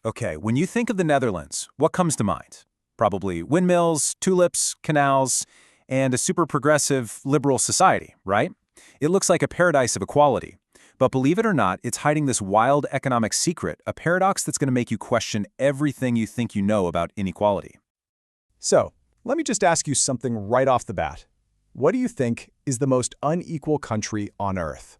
Okay, when you think of the Netherlands, what comes to mind? Probably windmills, tulips, canals, and a super progressive, liberal society, right? It looks like a paradise of equality. But believe it or not, it's hiding this wild economic secret, a paradox that's going to make you question everything you think you know about inequality. So, let me just ask you something right off the bat. What do you think is the most unequal country on Earth?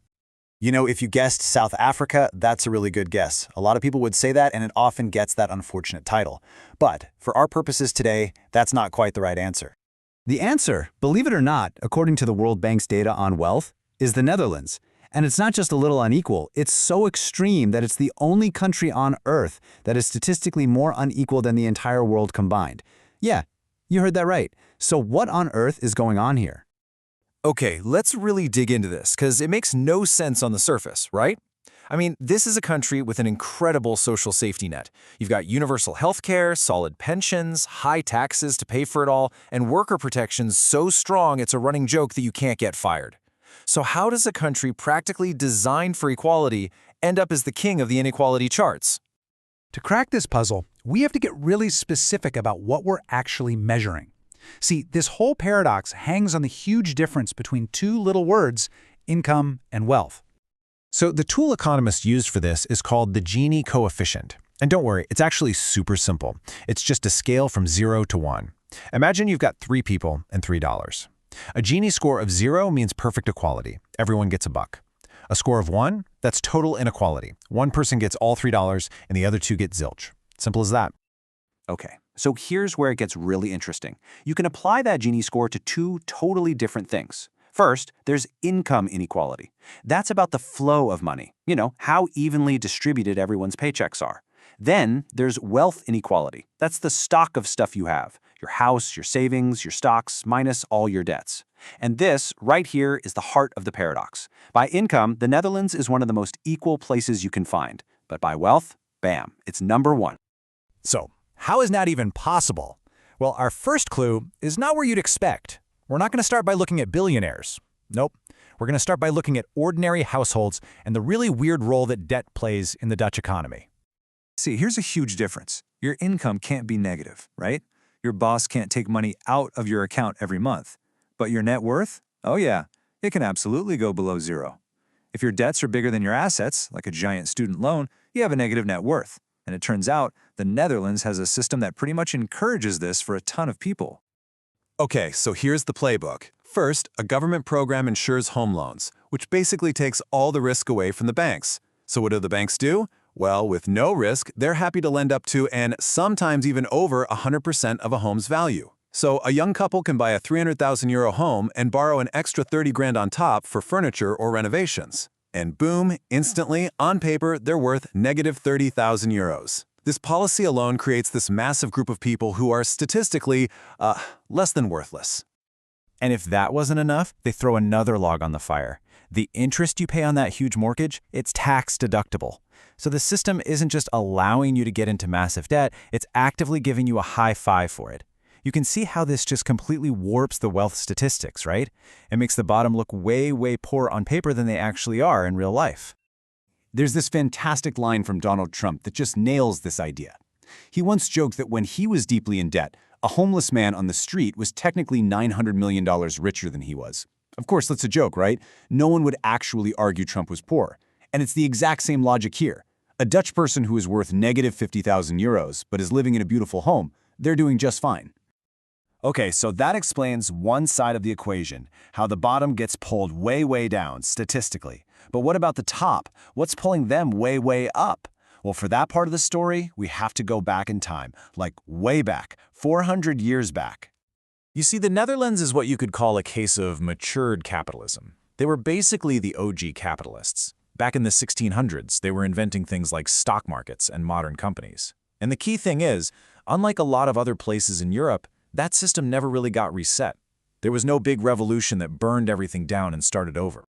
You know, if you guessed South Africa, that's a really good guess. A lot of people would say that, and it often gets that unfortunate title. But for our purposes today, that's not quite the right answer. The answer, believe it or not, according to the World Bank's data on wealth, is the Netherlands. And it's not just a little unequal, it's so extreme that it's the only country on Earth that is statistically more unequal than the entire world combined. Yeah, you heard that right. So what on earth is going on here? Okay, let's really dig into this, because it makes no sense on the surface, right? I mean, this is a country with an incredible social safety net. You've got universal health care, solid pensions, high taxes to pay for it all, and worker protections so strong it's a running joke that you can't get fired. So how does a country practically designed for equality end up as the king of the inequality charts? To crack this puzzle, we have to get really specific about what we're actually measuring. See, this whole paradox hangs on the huge difference between two little words, income and wealth. So the tool economists used for this is called the Gini coefficient. And don't worry, it's actually super simple. It's just a scale from 0 to 1. Imagine you've got 3 people and $3. A Gini score of 0 means perfect equality. Everyone gets a buck. A score of 1, that's total inequality. One person gets all $3 and the other 2 get zilch. Simple as that. Okay, so here's where it gets really interesting. You can apply that Gini score to two totally different things. First, there's income inequality. That's about the flow of money, how evenly distributed everyone's paychecks are. Then there's wealth inequality. That's the stock of stuff you have, your house, your savings, your stocks, minus all your debts. And this, right here, is the heart of the paradox. By income, the Netherlands is one of the most equal places you can find. But by wealth, bam, it's number 1. So, how is that even possible? Well, our first clue is not where you'd expect. We're not going to start by looking at billionaires. Nope. We're going to start by looking at ordinary households and the really weird role that debt plays in the Dutch economy. See, here's a huge difference. Your income can't be negative, right? Your boss can't take money out of your account every month. But your net worth? Oh yeah, it can absolutely go below 0. If your debts are bigger than your assets, like a giant student loan, you have a negative net worth. And it turns out the Netherlands has a system that pretty much encourages this for a ton of people. Okay, so here's the playbook. First, a government program insures home loans, which basically takes all the risk away from the banks. So what do the banks do? Well, with no risk, they're happy to lend up to and sometimes even over 100% of a home's value. So a young couple can buy a 300,000 euro home and borrow an extra 30 grand on top for furniture or renovations. And boom, instantly, on paper, they're worth negative 30,000 euros. This policy alone creates this massive group of people who are statistically, less than worthless. And if that wasn't enough, they throw another log on the fire. The interest you pay on that huge mortgage, it's tax deductible. So the system isn't just allowing you to get into massive debt, it's actively giving you a high five for it. You can see how this just completely warps the wealth statistics, right? It makes the bottom look way, way poorer on paper than they actually are in real life. There's this fantastic line from Donald Trump that just nails this idea. He once joked that when he was deeply in debt, a homeless man on the street was technically $900 million richer than he was. Of course, that's a joke, right? No one would actually argue Trump was poor. And it's the exact same logic here. A Dutch person who is worth negative 50,000 euros but is living in a beautiful home, they're doing just fine. Okay, so that explains one side of the equation, how the bottom gets pulled way, way down statistically. But what about the top? What's pulling them way, way up? Well, for that part of the story, we have to go back in time, like way back, 400 years back. You see, the Netherlands is what you could call a case of matured capitalism. They were basically the OG capitalists. Back in the 1600s, they were inventing things like stock markets and modern companies. And the key thing is, unlike a lot of other places in Europe, that system never really got reset. There was no big revolution that burned everything down and started over.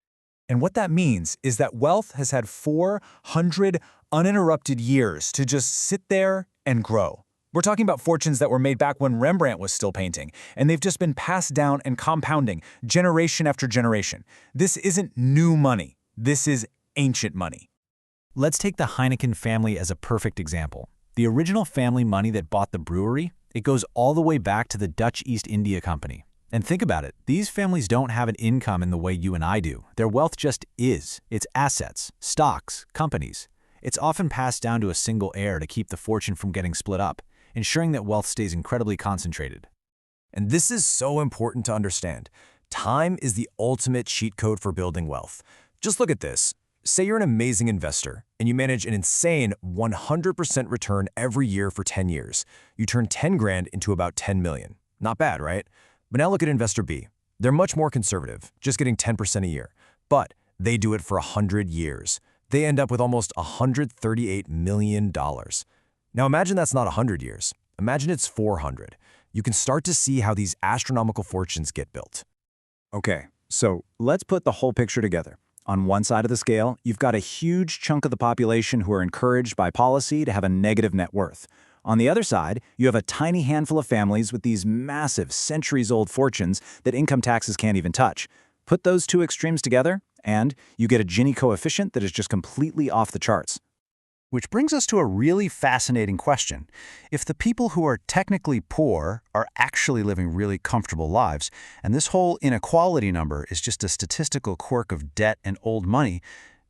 And what that means is that wealth has had 400 uninterrupted years to just sit there and grow. We're talking about fortunes that were made back when Rembrandt was still painting, and they've just been passed down and compounding generation after generation. This isn't new money. This is ancient money. Let's take the Heineken family as a perfect example. The original family money that bought the brewery, it goes all the way back to the Dutch East India Company. And think about it, these families don't have an income in the way you and I do. Their wealth just is. It's assets, stocks, companies. It's often passed down to a single heir to keep the fortune from getting split up, ensuring that wealth stays incredibly concentrated. And this is so important to understand. Time is the ultimate cheat code for building wealth. Just look at this. Say you're an amazing investor and you manage an insane 100% return every year for 10 years. You turn 10 grand into about 10 million. Not bad, right? But now look at investor B. They're much more conservative, just getting 10% a year. But they do it for 100 years. They end up with almost $138 million. Now imagine that's not 100 years. Imagine it's 400. You can start to see how these astronomical fortunes get built. Okay, so let's put the whole picture together. On one side of the scale, you've got a huge chunk of the population who are encouraged by policy to have a negative net worth. On the other side, you have a tiny handful of families with these massive, centuries-old fortunes that income taxes can't even touch. Put those two extremes together, and you get a Gini coefficient that is just completely off the charts. Which brings us to a really fascinating question. If the people who are technically poor are actually living really comfortable lives, and this whole inequality number is just a statistical quirk of debt and old money,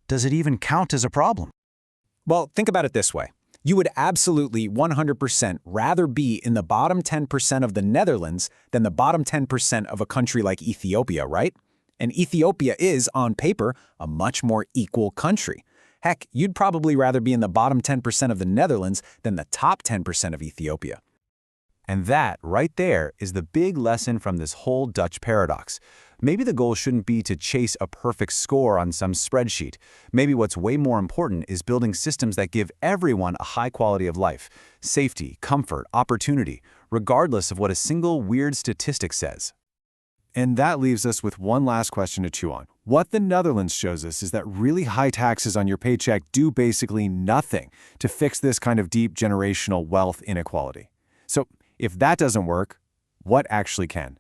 does it even count as a problem? Well, think about it this way. You would absolutely 100% rather be in the bottom 10% of the Netherlands than the bottom 10% of a country like Ethiopia, right? And Ethiopia is, on paper, a much more equal country. Heck, you'd probably rather be in the bottom 10% of the Netherlands than the top 10% of Ethiopia. And that, right there, is the big lesson from this whole Dutch paradox. Maybe the goal shouldn't be to chase a perfect score on some spreadsheet. Maybe what's way more important is building systems that give everyone a high quality of life, safety, comfort, opportunity, regardless of what a single weird statistic says. And that leaves us with one last question to chew on. What the Netherlands shows us is that really high taxes on your paycheck do basically nothing to fix this kind of deep generational wealth inequality. So if that doesn't work, what actually can?